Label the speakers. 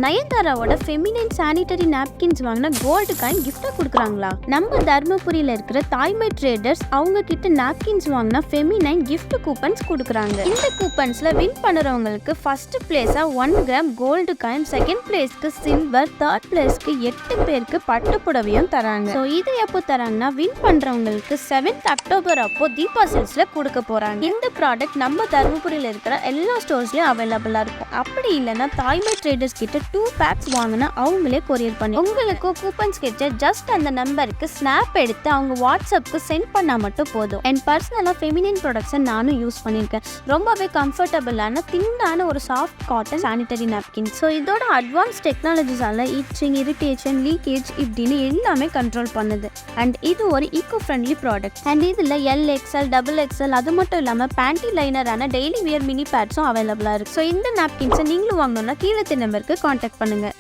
Speaker 1: நயன்தாராவோட feminine sanitary napkins வாங்கினா gold coin கிஃப்டா கொடுக்குறாங்களா? நம்ம தர்மபுரியில இருக்கிற தாய்மை ட்ரேடர்ஸ் அவங்க கிட்ட நாப்கின்ஸ் வாங்கினா ஃபெமினைன் கிஃப்ட் கூப்பன்ஸ் கொடுக்குறாங்க. இந்த கூப்பன்ஸ்ல வின் பண்ணுறவங்களுக்கு ஃபர்ஸ்ட் பிளேஸா 1 கிராம் கோல்டு காயின், செகண்ட் பிளேஸ்க்கு சில்வர், தேர்ட் பிளேஸ்க்கு 8 பேருக்கு பட்டு புடவையும் தராங்க. ஸோ இது எப்போ தராங்கன்னா வின் பண்றவங்களுக்கு 7th அக்டோபர் அப்போ தீபா சேல்ஸ்ல கொடுக்க போறாங்க. இந்த ப்ராடக்ட் நம்ம தர்மபுரியில இருக்கிற எல்லா ஸ்டோர்ஸ்லயும் அவைலபிளா இருக்கும். அப்படி இல்லைன்னா தாய்மை ட்ரேடர்ஸ் கிட்ட 2 பேக்ஸ் வாங்கினா அவங்களே கொரியர் பண்ணி உங்களுக்கு கூப்பன்ஸ் கிட்ட ஜஸ்ட் அந்த நம்பருக்கு ஸ்னாப் எடுத்து அவங்க வாட்ஸ்அப்க்கு சென்ட் பண்ணா மட்டும் போதும். அண்ட் பர்சனலா ஃபெமினைன் ப்ராடக்ட்ஸை நானும் யூஸ் பண்ணியிருக்கேன். ரொம்பவே கம்ஃபர்டபுளான தின்னான ஒரு soft cotton sanitary napkin. So இதோட அட்வான்ஸ் டெக்னாலஜிஸால இச்சிங், இரிட்டேஷன், லீக்கேஜ் இப்படின்னு எல்லாமே கண்ட்ரோல் பண்ணுது. அண்ட் இது ஒரு ஈகோ ஃப்ரெண்ட்லி ப்ராடக்ட். அண்ட் இதில் LXL, XXL அது மட்டும் இல்லாமல் பேண்டி லைனரான டெய்லி வியர் மினி பேட்ஸும் அவைலபிளாக இருக்குது. ஸோ இந்த நாப்கின்ஸை நீங்களும் வாங்கணும்னா கீழே நம்பருக்கு கான்டாக்ட் பண்ணுங்கள்.